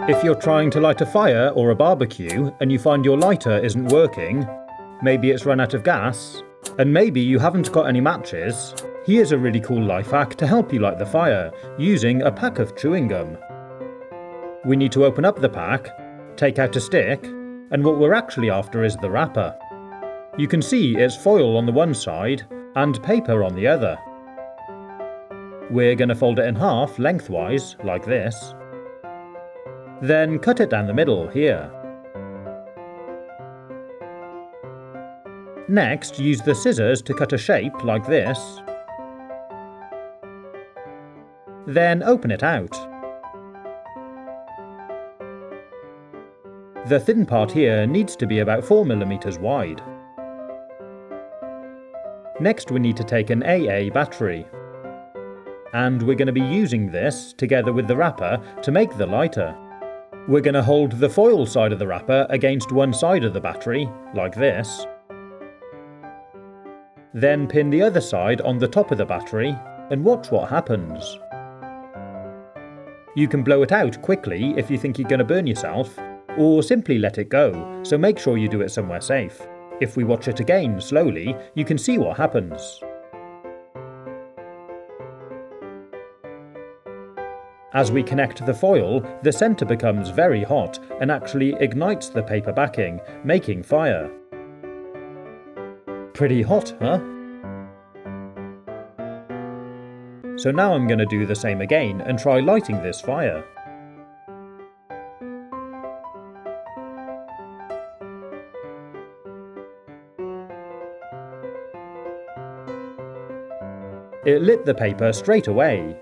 If you're trying to light a fire or a barbecue and you find your lighter isn't working, maybe it's run out of gas, and maybe you haven't got any matches, here's a really cool life hack to help you light the fire, using a pack of chewing gum. We need to open up the pack, take out a stick, and what we're actually after is the wrapper. You can see it's foil on the one side and paper on the other. We're going to fold it in half lengthwise, like this. Then cut it down the middle, here. Next, use the scissors to cut a shape like this. Then open it out. The thin part here needs to be about 4 mm wide. Next we need to take an AA battery. And we're going to be using this, together with the wrapper, to make the lighter. We're going to hold the foil side of the wrapper against one side of the battery, like this. Then pin the other side on the top of the battery, and watch what happens. You can blow it out quickly if you think you're going to burn yourself, or simply let it go, so make sure you do it somewhere safe. If we watch it again slowly, you can see what happens. As we connect the foil, the centre becomes very hot and actually ignites the paper backing, making fire. Pretty hot, huh? So now I'm going to do the same again and try lighting this fire. It lit the paper straight away.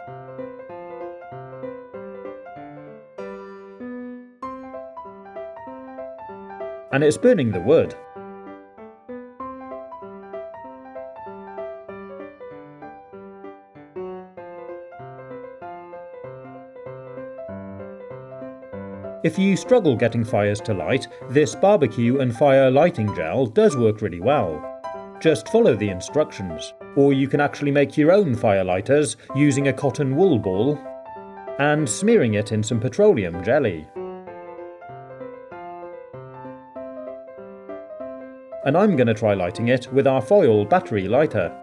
And it's burning the wood. If you struggle getting fires to light, this barbecue and fire lighting gel does work really well. Just follow the instructions, or you can actually make your own fire lighters using a cotton wool ball and smearing it in some petroleum jelly. And I'm going to try lighting it with our foil battery lighter.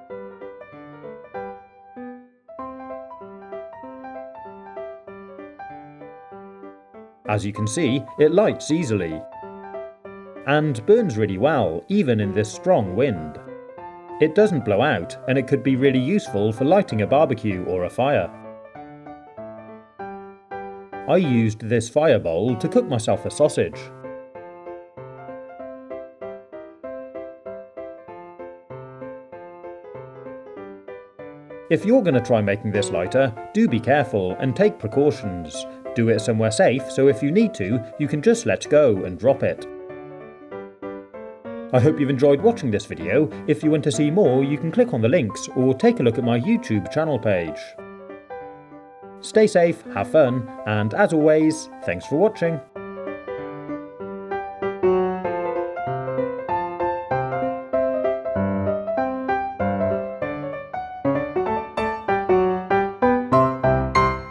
As you can see, it lights easily and burns really well, even in this strong wind. It doesn't blow out, and it could be really useful for lighting a barbecue or a fire. I used this fire bowl to cook myself a sausage. If you're going to try making this lighter, do be careful and take precautions. Do it somewhere safe, so if you need to, you can just let go and drop it. I hope you've enjoyed watching this video. If you want to see more, you can click on the links or take a look at my YouTube channel page. Stay safe, have fun, and as always, thanks for watching.